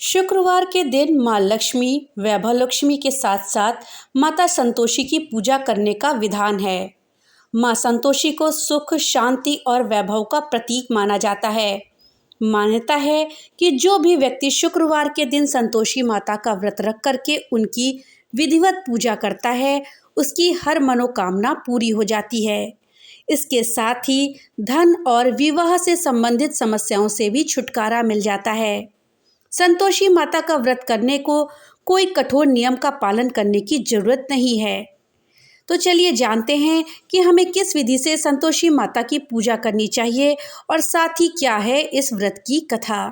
शुक्रवार के दिन माँ लक्ष्मी, वैभव लक्ष्मी के साथ साथ माता संतोषी की पूजा करने का विधान है। माँ संतोषी को सुख, शांति और वैभव का प्रतीक माना जाता है। मान्यता है कि जो भी व्यक्ति शुक्रवार के दिन संतोषी माता का व्रत रख करके उनकी विधिवत पूजा करता है, उसकी हर मनोकामना पूरी हो जाती है। इसके साथ ही धन और विवाह से संबंधित समस्याओं से भी छुटकारा मिल जाता है। संतोषी माता का व्रत करने को कोई कठोर नियम का पालन करने की जरूरत नहीं है। तो चलिए जानते हैं कि हमें किस विधि से संतोषी माता की पूजा करनी चाहिए और साथ ही क्या है इस व्रत की कथा।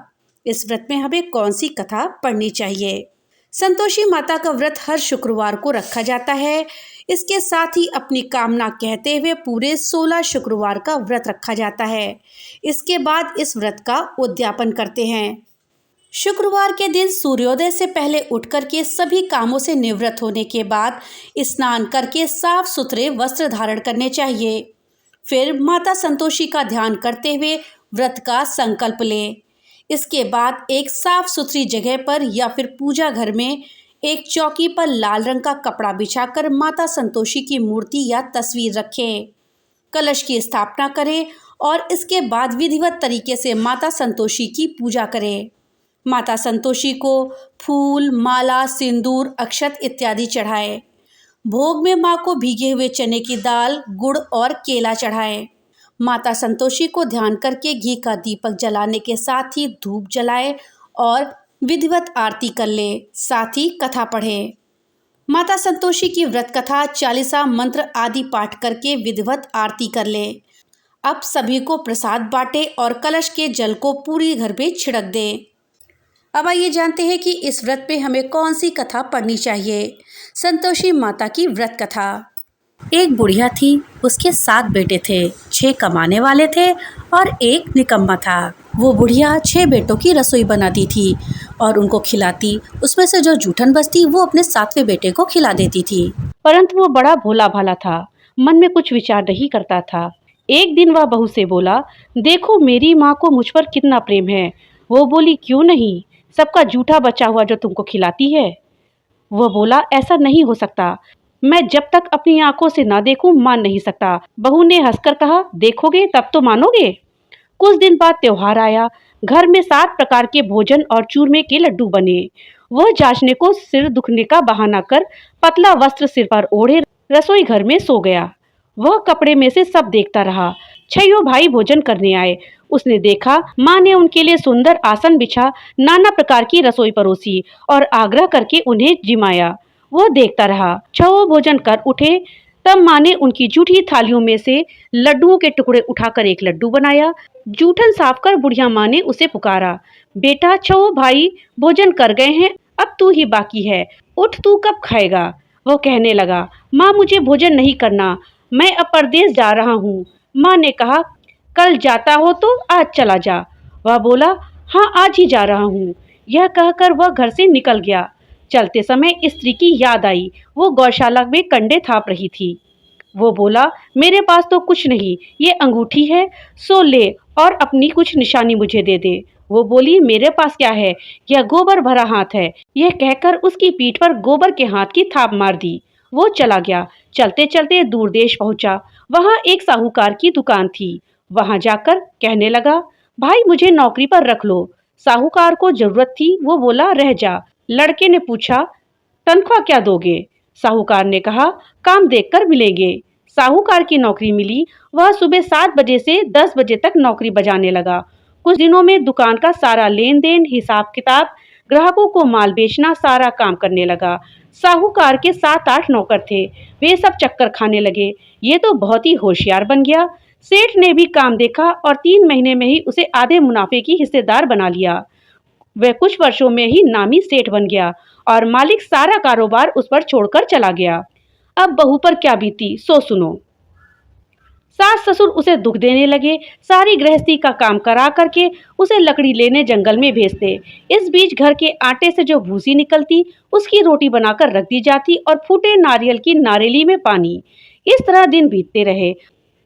इस व्रत में हमें कौन सी कथा पढ़नी चाहिए। संतोषी माता का व्रत हर शुक्रवार को रखा जाता है। इसके साथ ही अपनी कामना कहते हुए पूरे 16 शुक्रवार का व्रत रखा जाता है। इसके बाद इस व्रत का उद्यापन करते हैं। शुक्रवार के दिन सूर्योदय से पहले उठ करके सभी कामों से निवृत्त होने के बाद स्नान करके साफ सुथरे वस्त्र धारण करने चाहिए। फिर माता संतोषी का ध्यान करते हुए व्रत का संकल्प लें। इसके बाद एक साफ सुथरी जगह पर या फिर पूजा घर में एक चौकी पर लाल रंग का कपड़ा बिछाकर माता संतोषी की मूर्ति या तस्वीर रखें। कलश की स्थापना करें और इसके बाद विधिवत तरीके से माता संतोषी की पूजा करें। माता संतोषी को फूल, माला, सिंदूर, अक्षत इत्यादि चढ़ाएं। भोग में माँ को भीगे हुए चने की दाल, गुड़ और केला चढ़ाएं। माता संतोषी को ध्यान करके घी का दीपक जलाने के साथ ही धूप जलाएं और विधिवत आरती कर लें। साथ ही कथा पढ़ें। माता संतोषी की व्रत कथा, चालीसा मंत्र आदि पाठ करके विधिवत आरती कर लें। अब सभी को प्रसाद बांटें और कलश के जल को पूरी घर पे छिड़क दें। अब आइए जानते हैं कि इस व्रत पे हमें कौन सी कथा पढ़नी चाहिए। संतोषी माता की व्रत कथा। एक बुढ़िया थी, उसके 7 बेटे थे। 6 कमाने वाले थे और एक निकम्मा था। वो बुढ़िया 6 बेटों की रसोई बनाती थी और उनको खिलाती। उसमें से जो जूठन बचती वो अपने 7वें बेटे को खिला देती थी। परंतु वो बड़ा भोला भाला था, मन में कुछ विचार नहीं करता था। एक दिन वह बहू से बोला, देखो मेरी माँ को मुझ पर कितना प्रेम है। वो बोली, क्यों नहीं, सबका जूठा बचा हुआ जो तुमको खिलाती है। वह बोला, ऐसा नहीं हो सकता, मैं जब तक अपनी आंखों से ना देखूं मान नहीं सकता। बहू ने हंसकर कहा, देखोगे तब तो मानोगे। कुछ दिन बाद त्योहार आया। घर में 7 प्रकार के भोजन और चूरमे के लड्डू बने। वह जांचने को सिर दुखने का बहाना कर पतला वस्त्र सिर पर ओढ़े रसोई घर में सो गया। वह कपड़े में से सब देखता रहा। 6 भाई भोजन करने आए। उसने देखा माँ ने उनके लिए सुंदर आसन बिछा, नाना प्रकार की रसोई परोसी और आग्रह करके उन्हें जिमाया। वह देखता रहा। 6 भोजन कर उठे, तब माँ ने उनकी जूठी थालियों में से लड्डुओं के टुकड़े उठाकर एक लड्डू बनाया। जूठन साफ कर बुढ़िया माँ ने उसे पुकारा, बेटा 6 भाई भोजन कर गए हैं, अब तू ही बाकी है, उठ, तू कब खाएगा। वो कहने लगा, माँ मुझे भोजन नहीं करना, मैं अब परदेश जा रहा हूँ। माँ ने कहा, कल जाता हो तो आज चला जा। वह बोला, हाँ आज ही जा रहा हूँ। यह कहकर वह घर से निकल गया। चलते समय स्त्री की याद आई। वो गौशाला में कंडे थाप रही थी। वो बोला, मेरे पास तो कुछ नहीं, ये अंगूठी है, सो ले और अपनी कुछ निशानी मुझे दे दे। वो बोली, मेरे पास क्या है, यह गोबर भरा हाथ है। यह कहकर उसकी पीठ पर गोबर के हाथ की थाप मार दी। वो चला गया। चलते चलते दूर देश पहुंचा। वहां एक साहूकार की दुकान थी। वहां जाकर कहने लगा, भाई मुझे नौकरी पर रख लो। साहूकार को जरूरत थी, वो बोला, रह जा। लड़के ने पूछा, तनख्वाह क्या दोगे। साहूकार ने कहा, काम देखकर मिलेंगे। साहूकार की नौकरी मिली। वह सुबह 7 बजे से 10 बजे तक नौकरी बजाने लगा। कुछ दिनों में दुकान का सारा लेन देन, हिसाब किताब, ग्राहकों को माल बेचना, सारा काम करने लगा। साहूकार के 7-8 नौकर थे। वे सब चक्कर खाने लगे। ये तो बहुत ही होशियार बन गया। सेठ ने भी काम देखा और 3 महीने में ही उसे आधे मुनाफे की हिस्सेदार बना लिया। वह कुछ वर्षों में ही नामी सेठ बन गया और मालिक सारा कारोबार उस पर छोड़कर चला गया। अब बहू पर क्या बीती सो सुनो। सास ससुर उसे दुख देने लगे। सारी गृहस्थी का काम करा करके उसे लकड़ी लेने जंगल में भेजते। इस बीच घर के आटे से जो भूसी निकलती उसकी रोटी बनाकर रख दी जाती और फूटे नारियल की नारेली में पानी। इस तरह दिन बीतते रहे।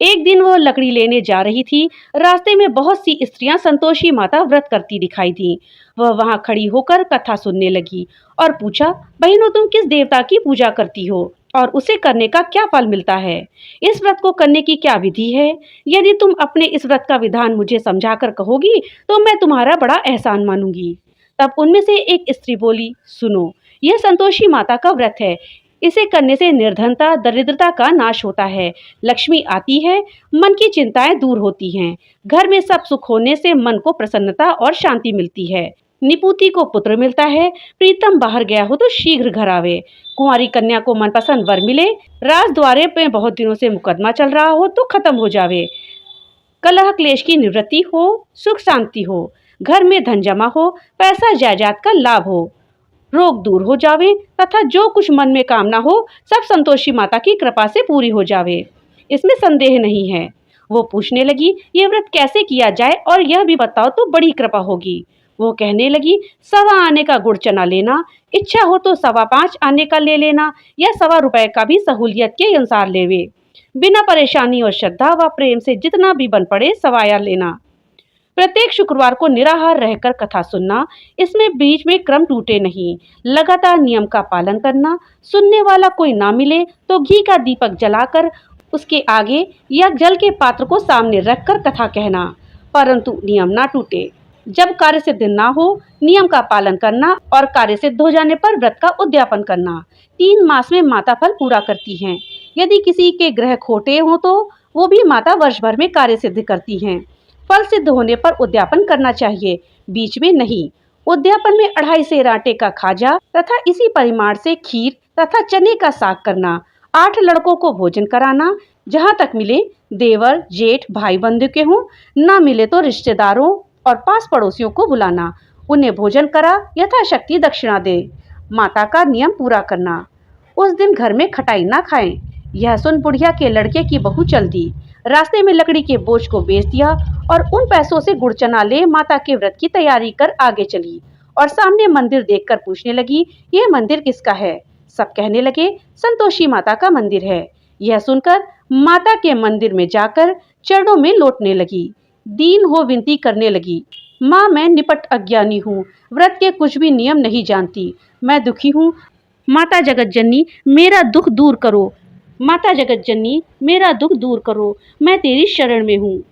एक दिन वो लकड़ी लेने जा रही थी। रास्ते में बहुत सी स्त्रियां संतोषी माता व्रत करती दिखाई दी। वह वहां खड़ी होकर कथा सुनने लगी और पूछा, बहनों तुम किस देवता की पूजा करती हो और उसे करने का क्या फल मिलता है? इस व्रत को करने की क्या विधि है? यदि तुम अपने इस व्रत का विधान मुझे समझाकर कहोगी तो मैं तुम्हारा बड़ा एहसान मानूंगी। तब उनमें से एक स्त्री बोली, सुनो, यह संतोषी माता का व्रत है। इसे करने से निर्धनता, दरिद्रता का नाश होता है, लक्ष्मी आती है, मन की चिंताएं दूर होती हैं, घर में सब सुख होने से मन को प्रसन्नता और शांति मिलती है, निपुति को पुत्र मिलता है, प्रीतम बाहर गया हो तो शीघ्र घर आवे, कुंवारी कन्या को मनपसंद वर मिले, राज द्वारे पे बहुत दिनों से मुकदमा चल रहा हो तो खत्म हो जावे, कलह क्लेश की निवृत्ति हो, सुख शांति हो, घर में धन जमा हो, पैसा जायदाद का लाभ हो, रोग दूर हो जावे तथा जो कुछ मन में कामना हो सब संतोषी माता की कृपा से पूरी हो जावे। इसमें संदेह नहीं है। वो पूछने लगी, ये व्रत कैसे किया जाए और यह भी बताओ तो बड़ी कृपा होगी। वो कहने लगी, 1.25 आने का गुड़ चना लेना, इच्छा हो तो 5.25 आने का ले लेना या 1.25 रुपए का भी सहूलियत के अनुसार लेवे। बिना परेशानी और श्रद्धा व प्रेम से जितना भी बन पड़े सवाया लेना। प्रत्येक शुक्रवार को निराहार रहकर कथा सुनना, इसमें बीच में क्रम टूटे नहीं, लगातार नियम का पालन करना, सुनने वाला कोई ना मिले तो घी का दीपक जलाकर उसके आगे या जल के पात्र को सामने रखकर कथा कहना, परंतु नियम ना टूटे। जब कार्य सिद्ध ना हो नियम का पालन करना और कार्य सिद्ध हो जाने पर व्रत का उद्यापन करना। 3 मास में माता फल पूरा करती हैं। यदि किसी के ग्रह खोटे हों तो वो भी माता वर्ष भर में कार्य सिद्ध करती हैं। फल सिद्ध होने पर उद्यापन करना चाहिए, बीच में नहीं। उद्यापन में 2.5 सेर आटे का खाजा तथा इसी परिमाण से खीर तथा चने का साग करना। 8 लड़कों को भोजन कराना, जहाँ तक मिले देवर जेठ भाई बंधु के हों, न मिले तो रिश्तेदारों और पास पड़ोसियों को बुलाना, उन्हें भोजन करा यथाशक्ति दक्षिणा दे। माता का नियम पूरा करना। उस दिन घर में खटाई ना खाएं। यह सुन बुढ़िया के लड़के की बहू चल दी, रास्ते में लकड़ी के बोझ को बेच दिया और उन पैसों से गुड़ चना ले माता के व्रत की तैयारी कर आगे चली और सामने मंदिर देखकर पूछने लगी, ये मंदिर किसका है? सब कहने लगे, संतोषी माता का मंदिर है। यह सुनकर माता के मंदिर में जाकर चरणों में लौटने लगी, दीन हो विनती करने लगी, माँ मैं निपट अज्ञानी हूँ, व्रत के कुछ भी नियम नहीं जानती, मैं दुखी हूँ, माता जगत जननी मेरा दुख दूर करो, माता जगत जननी मेरा दुख दूर करो, मैं तेरी शरण में हूँ।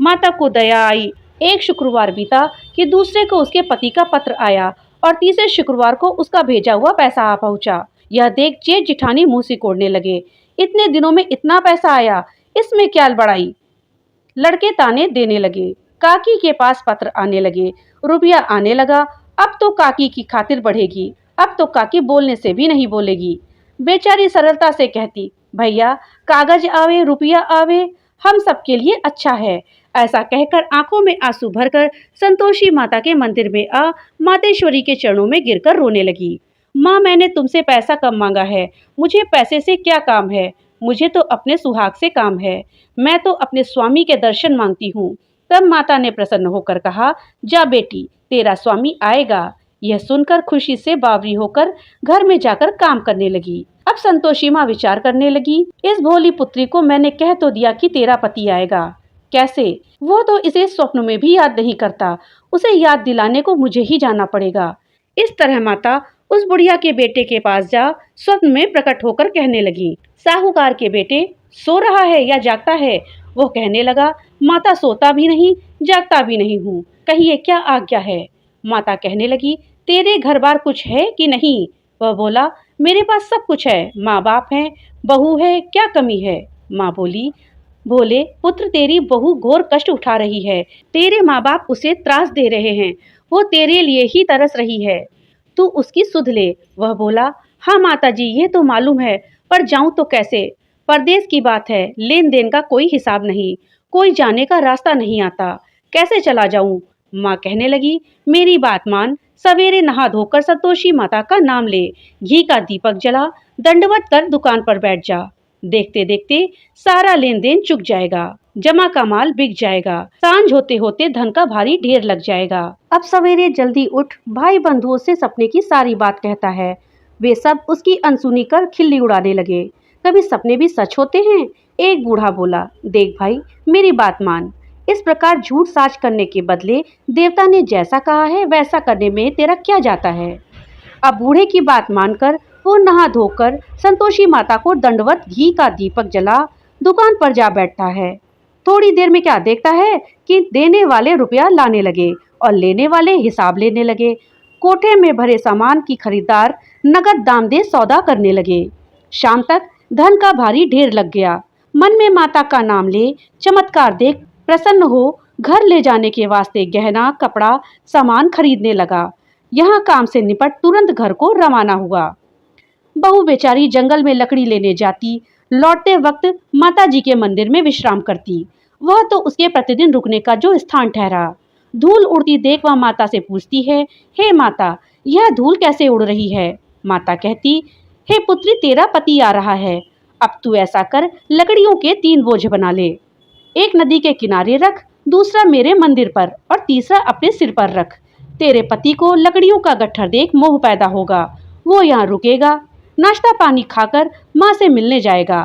माता को दया आई। एक शुक्रवार बीता कि दूसरे को उसके पति का पत्र आया और तीसरे शुक्रवार को उसका भेजा हुआ पैसा आ पहुंचा। यह देख जेठ जिठानी मुंह सिकोड़ने लगे, इतने दिनों में इतना पैसा आया, इसमें क्या बड़ाई। लड़के ताने देने लगे, काकी के पास पत्र आने लगे, रुपया आने लगा, अब तो काकी की खातिर बढ़ेगी, अब तो काकी बोलने से भी नहीं बोलेगी। बेचारी सरलता से कहती, भैया कागज आवे रुपया आवे, हम सबके लिए अच्छा है। ऐसा कहकर आंखों में आंसू भरकर संतोषी माता के मंदिर में आ मातेश्वरी के चरणों में गिरकर रोने लगी। माँ मैंने तुमसे पैसा कम मांगा है, मुझे पैसे से क्या काम है, मुझे तो अपने सुहाग से काम है, मैं तो अपने स्वामी के दर्शन मांगती हूँ। तब माता ने प्रसन्न होकर कहा, जा बेटी तेरा स्वामी आएगा। यह सुनकर खुशी से बावरी होकर घर में जाकर काम करने लगी। अब संतोषी माँ विचार करने लगी, इस भोली पुत्री को मैंने कह तो दिया कि तेरा पति आएगा, कैसे? वो तो इसे स्वप्न में भी याद नहीं करता, उसे याद दिलाने को मुझे ही जाना पड़ेगा। इस तरह माता उस बुढ़िया के बेटे के पास जा स्वप्न में प्रकट होकर कहने लगी, साहूकार के बेटे सो रहा है या जागता है? वो कहने लगा, माता सोता भी नहीं जागता भी नहीं हूँ, कहिए क्या आज्ञा है? माता कहने लगी, तेरे घर बार कुछ है कि नहीं? वह बोला, मेरे पास सब कुछ है, माँ बाप है, बहू है, क्या कमी है? माँ बोली, बोले पुत्र तेरी बहू घोर कष्ट उठा रही है, तेरे माँ बाप उसे त्रास दे रहे हैं, वो तेरे लिए ही तरस रही है, तू उसकी सुध ले। वह बोला, हाँ माता जी ये तो मालूम है, पर जाऊं तो कैसे? परदेश की बात है, लेन देन का कोई हिसाब नहीं, कोई जाने का रास्ता नहीं आता, कैसे चला जाऊं? माँ कहने लगी, मेरी बात मान, सवेरे नहा धोकर संतोषी माता का नाम ले, घी का दीपक जला, दंडवत कर दुकान पर बैठ जा, देखते देखते सारा लेन देन चुक जाएगा, जमा का माल बिक जाएगा, सांझ होते होते धन का भारी ढेर लग जाएगा। अब सवेरे जल्दी उठ भाई बंधुओं से सपने की सारी बात कहता है। वे सब उसकी अनसुनी कर खिल्ली उड़ाने लगे। कभी सपने भी सच होते हैं। एक बूढ़ा बोला, देख भाई, मेरी बात मान। इस प्रकार झूठ साज करने के बदले देवता ने जैसा कहा है वैसा करने में तेरा क्या जाता है। अब बूढ़े की बात मानकर वो नहा धोकर संतोषी माता को दंडवत घी का दीपक जला दुकान पर जा बैठता है। थोड़ी देर में क्या देखता है कि देने वाले रुपया लाने लगे और लेने वाले हिसाब लेने लगे। कोठे में भरे सामान की खरीदार नगद दाम दे सौदा करने लगे। शाम तक धन का भारी ढेर लग गया। मन में माता का नाम ले चमत्कार देख प्रसन्न हो घर ले जाने के वास्ते गहना कपड़ा सामान खरीदने लगा। यहाँ काम से निपट तुरंत घर को रवाना हुआ। बहू बेचारी जंगल में लकड़ी लेने जाती, लौटते वक्त माता जी के मंदिर में विश्राम करती। वह तो उसके प्रतिदिन रुकने का जो स्थान ठहरा। धूल उड़ती देख वह माता से पूछती है, हे माता, यह धूल कैसे उड़ रही है। माता कहती, हे पुत्री, तेरा पति आ रहा है। अब तू ऐसा कर, लकड़ियों के 3 बोझ बना ले। एक नदी के किनारे रख, दूसरा मेरे मंदिर पर और तीसरा अपने सिर पर रख। तेरे पति को लकड़ियों का गट्ठर देख मोह पैदा होगा। वो यहाँ रुकेगा, नाश्ता पानी खाकर माँ से मिलने जाएगा।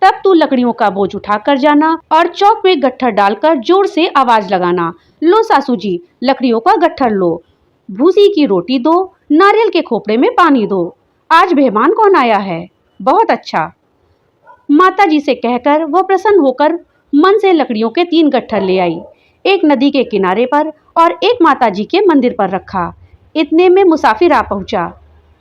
तब तू लकड़ियों का बोझ उठाकर जाना और चौक में गट्ठर डालकर जोर से आवाज लगाना, लो सासू जी, लकड़ियों का गट्ठर लो, भूसी की रोटी दो, नारियल के खोपड़े में पानी दो। आज मेहमान कौन आया है? बहुत अच्छा। माता जी से कहकर वह प्रसन्न होकर मन से लकड़ियों के 3 गट्ठर ले आई। एक नदी के किनारे पर और एक माता जी के मंदिर पर रखा। इतने में मुसाफिर आ पहुंचा।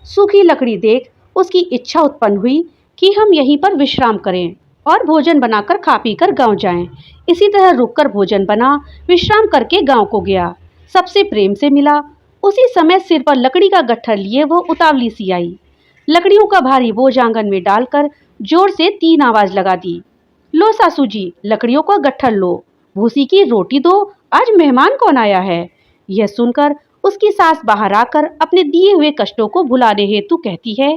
सूखी लकड़ी देख उसकी इच्छा उत्पन्न हुई कि हम यहीं पर विश्राम करें और भोजन बनाकर खा पी कर गाँव जाएं। इसी तरह रुककर भोजन बना, विश्राम करके गाँव को गया। सबसे प्रेम से मिला। उसी समय सिर पर लकड़ी का गट्ठर लिए वो उतावली सी आई। लकड़ियों का भारी बोझ आंगन में डालकर जोर से 3 आवाज लगा दी, लो सासू जी, लकड़ियों का गट्ठर लो, भूसी की रोटी दो, आज मेहमान कौन आया है। यह सुनकर उसकी सास बाहर आकर अपने दिए हुए कष्टों को भुलाने हेतु कहती है,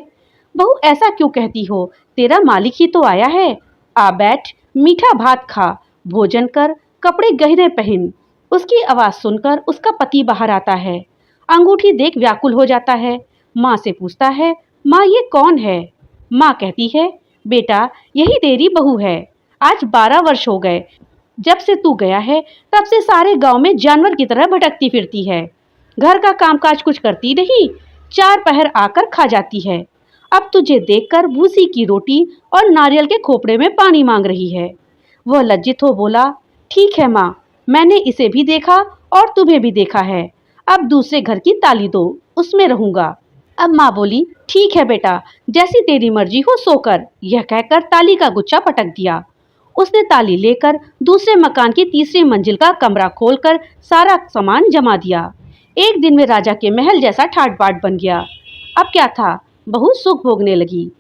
बहू ऐसा क्यों कहती हो, तेरा मालिक ही तो आया है। आ बैठ, मीठा भात खा, भोजन कर, कपड़े गहरे पहन। उसकी आवाज सुनकर उसका पति बाहर आता है। अंगूठी देख व्याकुल हो जाता है। माँ से पूछता है, माँ ये कौन है। माँ कहती है, बेटा यही तेरी बहू है। आज 12 वर्ष हो गए, जब से तू गया है तब से सारे गांव में जानवर की तरह भटकती फिरती है। घर का कामकाज कुछ करती नहीं, 4 पहर आकर खा जाती है। अब तुझे देखकर भूसी की रोटी और नारियल के खोपड़े में पानी मांग रही है। वह लज्जित हो बोला, ठीक है माँ, मैंने इसे भी देखा और तुम्हें भी देखा है। अब दूसरे घर की ताली दो, उसमें रहूंगा। अब माँ बोली, ठीक है बेटा, जैसी तेरी मर्जी हो सो कर। यह कहकर ताली का गुच्छा पटक दिया। उसने ताली लेकर दूसरे मकान की 3री मंजिल का कमरा खोलकर सारा सामान जमा दिया। एक दिन में राजा के महल जैसा ठाट बाट बन गया। अब क्या था, बहुत सुख भोगने लगी।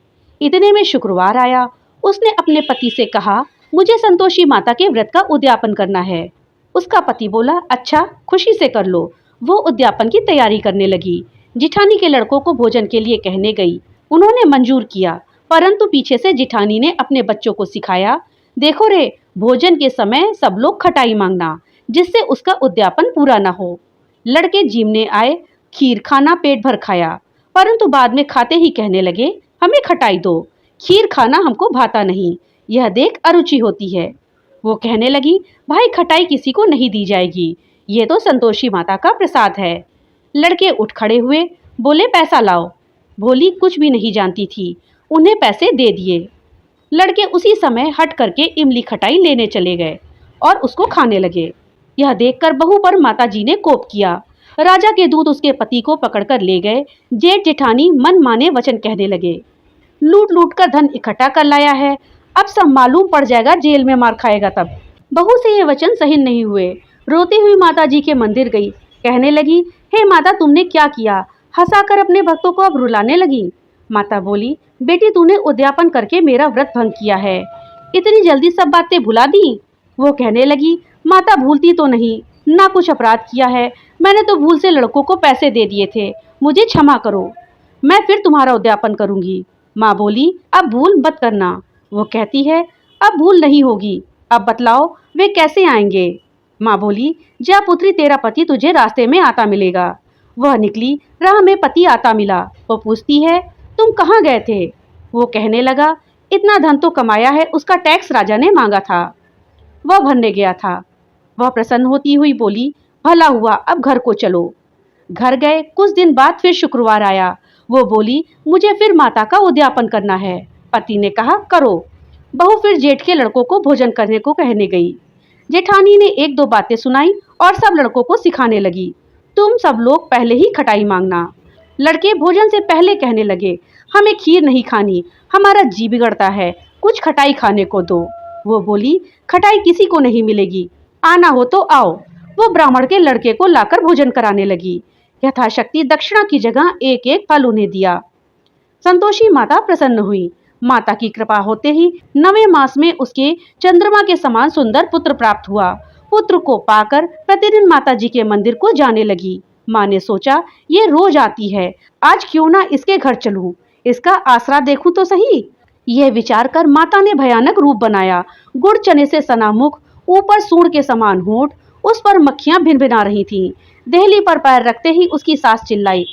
इतने में शुक्रवार आया। उसने अपने पति से कहा, मुझे संतोषी माता के व्रत का उद्यापन करना है। उसका पति बोला, अच्छा, खुशी से कर लो। वो उद्यापन की तैयारी करने लगी। जिठानी के लड़कों को भोजन के लिए कहने गई। उन्होंने मंजूर किया, परंतु पीछे से जिठानी ने अपने बच्चों को सिखाया, देखो रे, भोजन के समय सब लोग खटाई मांगना, जिससे उसका उद्यापन पूरा ना हो। लड़के जीमने आए, खीर खाना पेट भर खाया, परंतु बाद में खाते ही कहने लगे, हमें खटाई दो, खीर खाना हमको भाता नहीं, यह देख अरुचि होती है। वो कहने लगी, भाई खटाई किसी को नहीं दी जाएगी, ये तो संतोषी माता का प्रसाद है। लड़के उठ खड़े हुए, बोले पैसा लाओ। भोली कुछ भी नहीं जानती थी, उन्हें पैसे दे दिए। लड़के उसी समय हट करके इमली खटाई लेने चले गए और उसको खाने लगे। यह देखकर बहू पर माताजी ने कोप किया। राजा के दूत उसके पति को पकड़कर ले गए। जेठ जेठानी मन माने वचन कहने लगे, लूट लूट कर धन इकट्ठा कर लाया है, अब सब मालूम पड़ जाएगा, जेल में मार खाएगा। तब बहू से ये वचन सही नहीं हुए। रोती हुई माताजी के मंदिर गई, कहने लगी, हे माता, तुमने क्या किया, हंसाकर अपने भक्तों को अब रुलाने लगी। माता बोली, बेटी तूने उद्यापन करके मेरा व्रत भंग किया है, इतनी जल्दी सब बातें भुला दी। वो कहने लगी, माता भूलती तो नहीं, ना कुछ अपराध किया है, मैंने तो भूल से लड़कों को पैसे दे दिए थे, मुझे क्षमा करो, मैं फिर तुम्हारा उद्यापन करूंगी। माँ बोली, अब भूल मत करना। वो कहती है, अब भूल नहीं होगी, अब बतलाओ वे कैसे आएंगे। माँ बोली, जा पुत्री, तेरा पति तुझे रास्ते में आता मिलेगा। वह निकली, राह में पति आता मिला। वो पूछती है, तुम कहाँ गए थे। वो कहने लगा, इतना धन तो कमाया है, उसका टैक्स राजा ने मांगा था, वह भरने गया था। वह प्रसन्न होती हुई बोली, भला हुआ, अब घर को चलो। घर गए। कुछ दिन बाद फिर शुक्रवार आया। वो बोली, मुझे फिर माता का उद्यापन करना है। पति ने कहा, करो। बहू फिर जेठ के लड़कों को भोजन करने को कहने गई। जेठानी ने एक दो बातें सुनाई और सब लड़कों को सिखाने लगी, तुम सब लोग पहले ही खटाई मांगना। लड़के भोजन से पहले कहने लगे, हमें खीर नहीं खानी, हमारा जी बिगड़ता है, कुछ खटाई खाने को दो। वो बोली, खटाई किसी को नहीं मिलेगी, आना हो तो आओ। वो ब्राह्मण के लड़के को लाकर भोजन कराने लगी। यथाशक्ति दक्षिणा की जगह एक एक फल उन्हें दिया। संतोषी माता प्रसन्न हुई। माता की कृपा होते ही 9वें मास में उसके चंद्रमा के समान सुंदर पुत्र प्राप्त हुआ। पुत्र को पाकर प्रतिदिन माता जी के मंदिर को जाने लगी। माँ ने सोचा, ये रोज आती है, आज क्यों ना इसके घर चलूं, इसका आसरा देखूं तो सही। यह विचार कर माता ने भयानक रूप बनाया। गुड़ चने से सना मुख, ऊपर सूंड के समान होंठ, उस पर मक्खियां भिनभिना रही थीं। देहली पर पैर रखते ही उसकी सास चिल्लाई,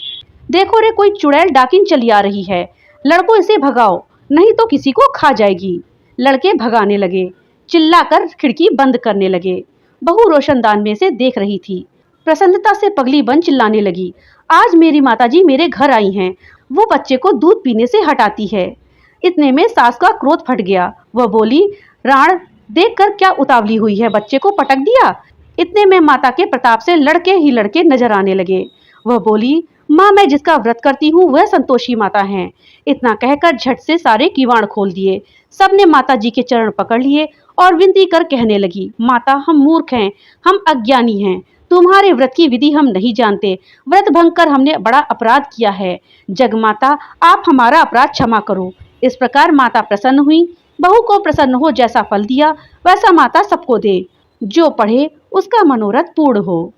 देखो रे, कोई चुड़ैल डाकिन चली आ रही है, लड़कों इसे भगाओ, नहीं तो किसी को खा जाएगी। लड़के भगाने लगे, चिल्लाकर खिड़की बंद करने लगे। बहू रोशनदान में से देख रही थी। प्रसन्नता से पगली बन चिल्लाने लगी, आज मेरी माताजी मेरे घर आई हैं, वो बच्चे को दूध पीने से हटाती है। इतने में सास का क्रोध फट गया। वह बोली, राण, देखकर क्या उतावली हुई है, बच्चे को पटक दिया। इतने में माता के प्रताप से लड़के ही लड़के नजर आने लगे। वह बोली, माँ, मैं जिसका व्रत करती हूँ वह संतोषी माता हैं। इतना कहकर झट से सारे किवाड़ खोल दिए। सबने माता जी के चरण पकड़ लिए और विनती कर कहने लगी, माता, हम मूर्ख हैं, हम अज्ञानी हैं, तुम्हारे व्रत की विधि हम नहीं जानते, व्रत भंग कर हमने बड़ा अपराध किया है, जगमाता आप हमारा अपराध क्षमा करो। इस प्रकार माता प्रसन्न हुई। बहू को प्रसन्न हो जैसा फल दिया वैसा माता सबको दे, जो पढ़े उसका मनोरथ पूर्ण हो।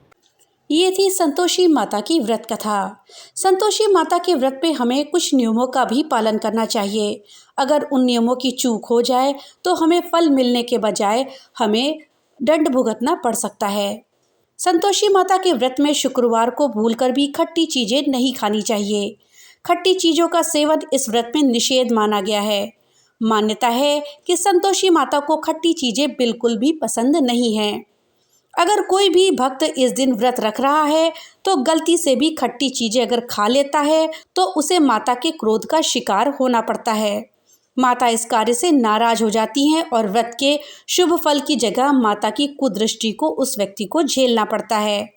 ये थी संतोषी माता की व्रत कथा। संतोषी माता के व्रत पे हमें कुछ नियमों का भी पालन करना चाहिए। अगर उन नियमों की चूक हो जाए तो हमें फल मिलने के बजाय हमें दंड भुगतना पड़ सकता है। संतोषी माता के व्रत में शुक्रवार को भूलकर भी खट्टी चीज़ें नहीं खानी चाहिए। खट्टी चीज़ों का सेवन इस व्रत में निषेध माना गया है। मान्यता है कि संतोषी माता को खट्टी चीज़ें बिल्कुल भी पसंद नहीं हैं। अगर कोई भी भक्त इस दिन व्रत रख रहा है तो गलती से भी खट्टी चीज़ें अगर खा लेता है तो उसे माता के क्रोध का शिकार होना पड़ता है। माता इस कार्य से नाराज हो जाती हैं और व्रत के शुभ फल की जगह माता की कुदृष्टि को उस व्यक्ति को झेलना पड़ता है।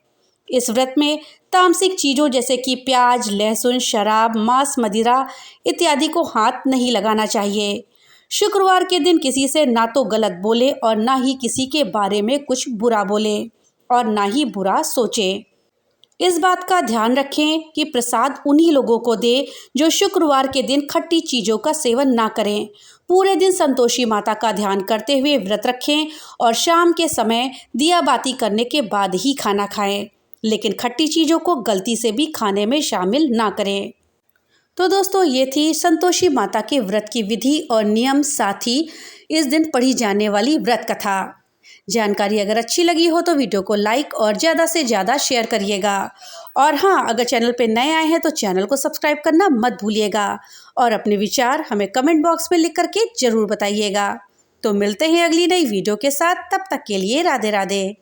इस व्रत में तामसिक चीज़ों जैसे कि प्याज, लहसुन, शराब, मांस, मदिरा इत्यादि को हाथ नहीं लगाना चाहिए। शुक्रवार के दिन किसी से ना तो गलत बोले और ना ही किसी के बारे में कुछ बुरा बोले और ना ही बुरा सोचे। इस बात का ध्यान रखें कि प्रसाद उन्हीं लोगों को दे जो शुक्रवार के दिन खट्टी चीज़ों का सेवन ना करें। पूरे दिन संतोषी माता का ध्यान करते हुए व्रत रखें और शाम के समय दिया बाती करने के बाद ही खाना खाएं, लेकिन खट्टी चीज़ों को गलती से भी खाने में शामिल ना करें। तो दोस्तों, ये थी संतोषी माता के व्रत की विधि और नियम, साथ ही इस दिन पढ़ी जाने वाली व्रत कथा। जानकारी अगर अच्छी लगी हो तो वीडियो को लाइक और ज़्यादा से ज़्यादा शेयर करिएगा। और हाँ, अगर चैनल पे नए आए हैं तो चैनल को सब्सक्राइब करना मत भूलिएगा और अपने विचार हमें कमेंट बॉक्स में लिख करके ज़रूर बताइएगा। तो मिलते हैं अगली नई वीडियो के साथ, तब तक के लिए राधे राधे।